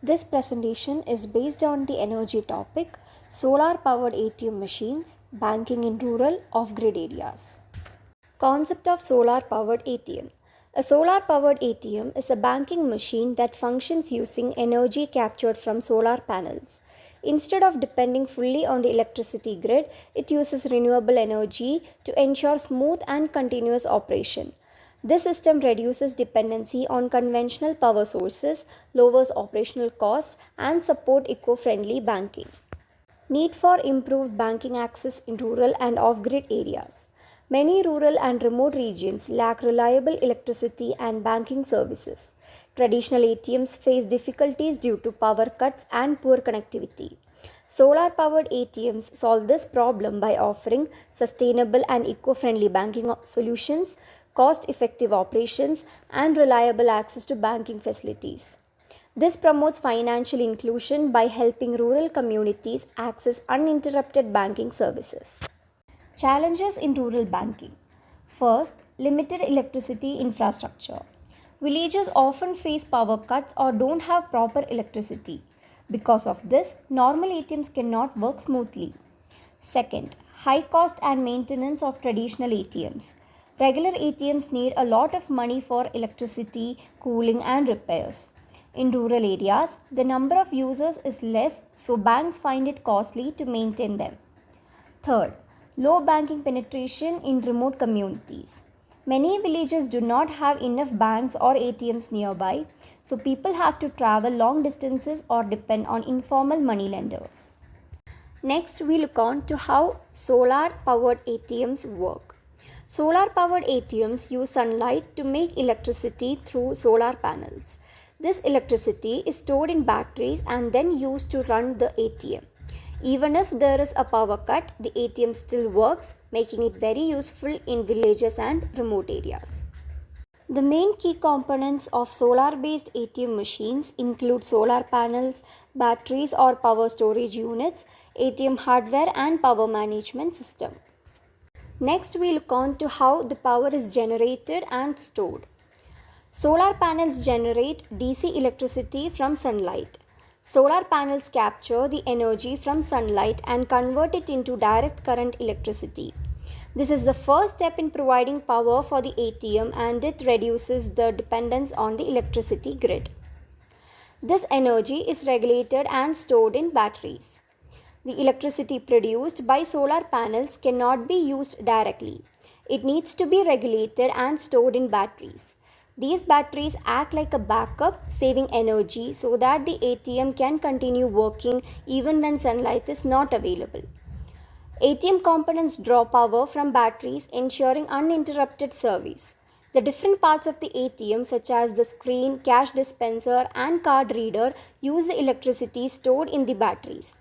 This presentation is based on the energy topic solar powered ATM machines, banking in rural off grid areas. Concept of solar powered ATM. A solar powered ATM is a banking machine that functions using energy captured from solar panels. Instead of depending fully on the electricity grid, it uses renewable energy to ensure smooth and continuous operation. This system reduces dependency on conventional power sources, lowers operational costs, and support eco-friendly banking. Need for improved banking access in rural and off-grid areas. Many rural and remote regions lack reliable electricity and banking services. Traditional ATMs face difficulties due to power cuts and poor connectivity. Solar powered ATMs solve this problem by offering sustainable and eco friendly banking solutions, cost effective operations, and reliable access to banking facilities. This promotes financial inclusion by helping rural communities access uninterrupted banking services. Challenges in rural banking. First, limited electricity infrastructure. Villages often face power cuts or don't have proper electricity. Because of this, normal ATMs cannot work smoothly. Second, high cost and maintenance of traditional ATMs. Regular ATMs need a lot of money for electricity, cooling, and repairs. In rural areas, the number of users is less, so banks find it costly to maintain them. Third, low banking penetration in remote communities. Many villages do not have enough banks or ATMs nearby, so people have to travel long distances or depend on informal money lenders. Next, we look on to how solar powered ATMs work. Solar powered ATMs use sunlight to make electricity through solar panels. This electricity is stored in batteries and then used to run the ATM. Even if there is a power cut, the ATM still works, making it very useful in villages and remote areas. The main key components of solar based ATM machines include solar panels, batteries or power storage units, ATM hardware, and power management system. Next, we look on to how the power is generated and stored. Solar panels generate DC electricity from sunlight. Solar panels capture the energy from sunlight and convert it into direct current electricity. This is the first step in providing power for the ATM and it reduces the dependence on the electricity grid. This energy is regulated and stored in batteries. The electricity produced by solar panels cannot be used directly. It needs to be regulated and stored in batteries. These batteries act like a backup, saving energy so that the ATM can continue working even when sunlight is not available. ATM components draw power from batteries, ensuring uninterrupted service. The different parts of the ATM, such as the screen, cash dispenser, and card reader, use the electricity stored in the batteries.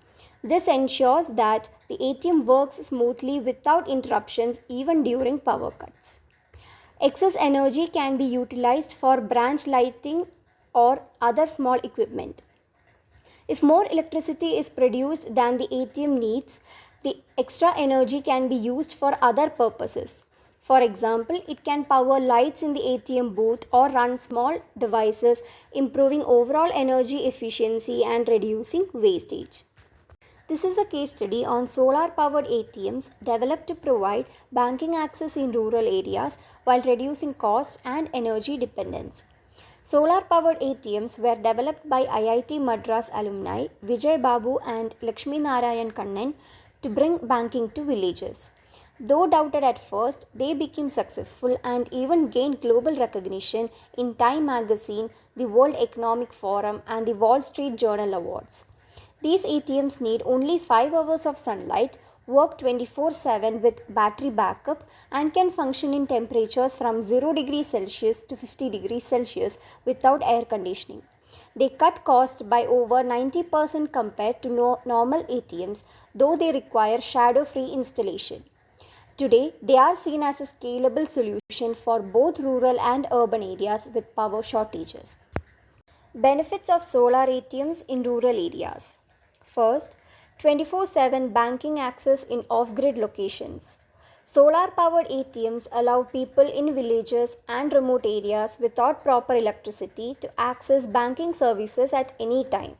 This ensures that the ATM works smoothly without interruptions even during power cuts. Excess energy can be utilized for branch lighting or other small equipment. If more electricity is produced than the ATM needs, the extra energy can be used for other purposes. For example, it can power lights in the ATM booth or run small devices, improving overall energy efficiency and reducing wastage. This is a case study on solar powered ATMs developed to provide banking access in rural areas while reducing cost and energy dependence. Solar powered ATMs were developed by IIT Madras alumni Vijay Babu and Lakshmi Narayan Kannan to bring banking to villages. Though doubted at first, they became successful and even gained global recognition in Time magazine, the World Economic Forum, and the Wall Street Journal Awards. These ATMs need only 5 hours of sunlight, work 24/7 with battery backup, and can function in temperatures from 0 degrees Celsius to 50 degrees Celsius without air conditioning. They cut costs by over 90% compared to normal ATMs, though they require shadow free installation. Today, they are seen as a scalable solution for both rural and urban areas with power shortages. Benefits of solar ATMs in rural areas. First, 24/7 banking access in off grid locations. Solar powered ATMs allow people in villages and remote areas without proper electricity to access banking services at any time.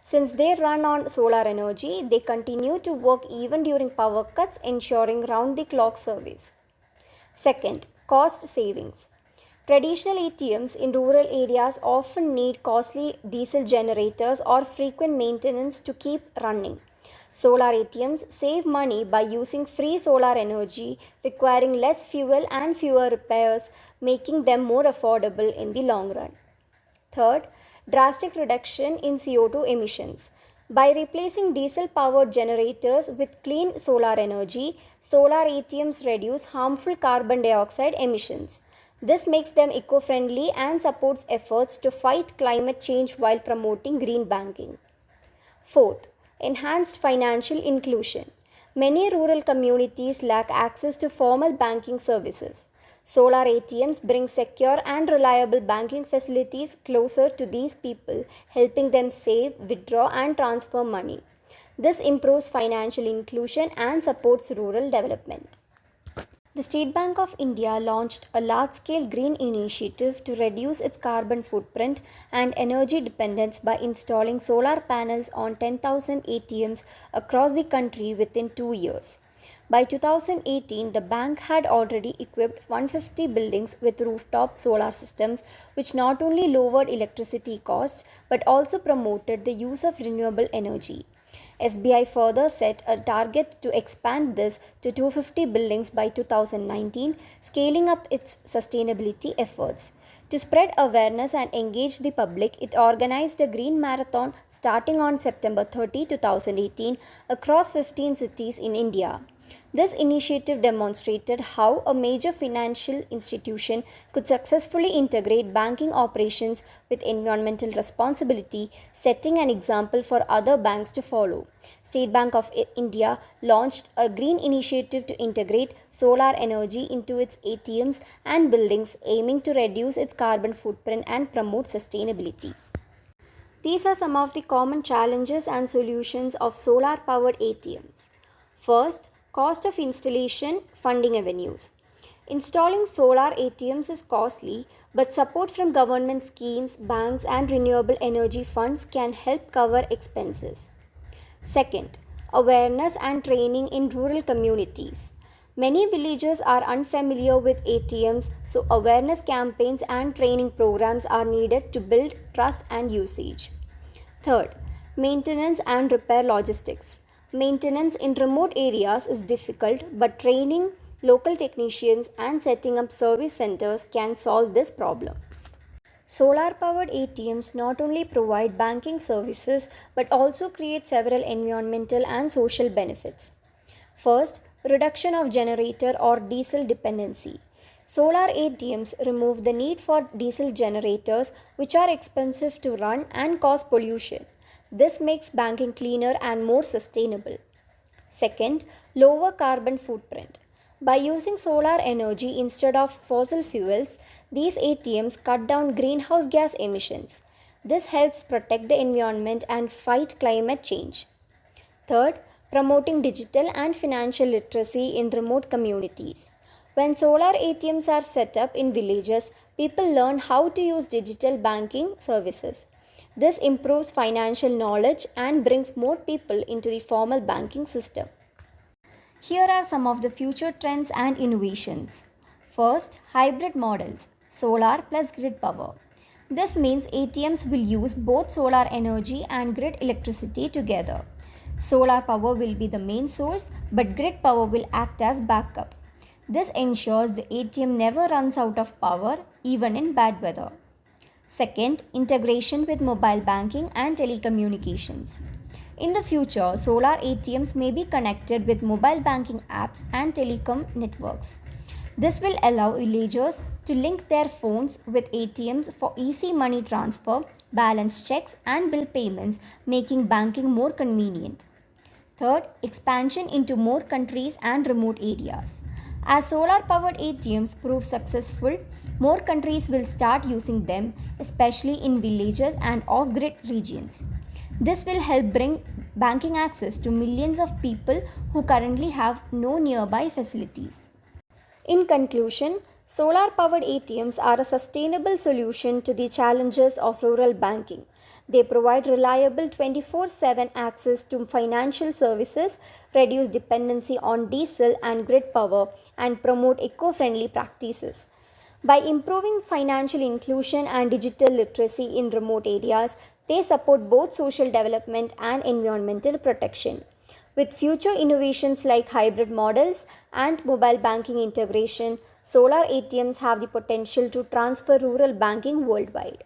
Since they run on solar energy, they continue to work even during power cuts, ensuring round the clock service. Second, cost savings. Traditional ATMs in rural areas often need costly diesel generators or frequent maintenance to keep running. Solar ATMs save money by using free solar energy, requiring less fuel and fewer repairs, making them more affordable in the long run. Third, drastic reduction in CO2 emissions. By replacing diesel powered generators with clean solar energy, solar ATMs reduce harmful carbon dioxide emissions. This makes them eco friendly and supports efforts to fight climate change while promoting green banking. Fourth, enhanced financial inclusion. Many rural communities lack access to formal banking services. Solar ATMs bring secure and reliable banking facilities closer to these people, helping them save, withdraw, and transfer money. This improves financial inclusion and supports rural development. The State Bank of India launched a large scale green initiative to reduce its carbon footprint and energy dependence by installing solar panels on 10,000 ATMs across the country within 2 years. By 2018, the bank had already equipped 150 buildings with rooftop solar systems, which not only lowered electricity costs but also promoted the use of renewable energy. SBI further set a target to expand this to 250 buildings by 2019, scaling up its sustainability efforts. To spread awareness and engage the public, it organized a green marathon starting on September 30, 2018, across 15 cities in India. This initiative demonstrated how a major financial institution could successfully integrate banking operations with environmental responsibility, setting an example for other banks to follow. State Bank of India launched a green initiative to integrate solar energy into its ATMs and buildings, aiming to reduce its carbon footprint and promote sustainability. These are some of the common challenges and solutions of solar powered ATMs. First, cost of installation, funding avenues. Installing solar ATMs is costly, but support from government schemes, banks, and renewable energy funds can help cover expenses. Second, awareness and training in rural communities. Many villagers are unfamiliar with ATMs, so awareness campaigns and training programs are needed to build trust and usage. Third, maintenance and repair logistics. Maintenance in remote areas is difficult, but training local technicians and setting up service centers can solve this problem. Solar powered ATMs not only provide banking services but also create several environmental and social benefits. First, reduction of generator or diesel dependency. Solar ATMs remove the need for diesel generators, which are expensive to run and cause pollution. This makes banking cleaner and more sustainable. Second, lower carbon footprint. By using solar energy instead of fossil fuels, these ATMs cut down greenhouse gas emissions. This helps protect the environment and fight climate change. Third, promoting digital and financial literacy in remote communities. When solar ATMs are set up in villages, people learn how to use digital banking services. This improves financial knowledge and brings more people into the formal banking system. Here are some of the future trends and innovations. First, hybrid models, solar plus grid power. This means ATMs will use both solar energy and grid electricity together. Solar power will be the main source, but grid power will act as backup. This ensures the ATM never runs out of power, even in bad weather. Second, integration with mobile banking and telecommunications. In the future, solar ATMs may be connected with mobile banking apps and telecom networks. This will allow villagers to link their phones with ATMs for easy money transfer, balance checks, and bill payments, making banking more convenient. Third, expansion into more countries and remote areas. As solar powered ATMs prove successful, more countries will start using them, especially in villages and off grid regions. This will help bring banking access to millions of people who currently have no nearby facilities. In conclusion, solar powered ATMs are a sustainable solution to the challenges of rural banking. They provide reliable 24/7 access to financial services, reduce dependency on diesel and grid power, and promote eco friendly practices. By improving financial inclusion and digital literacy in remote areas, they support both social development and environmental protection. With future innovations like hybrid models and mobile banking integration, solar ATMs have the potential to transfer rural banking worldwide.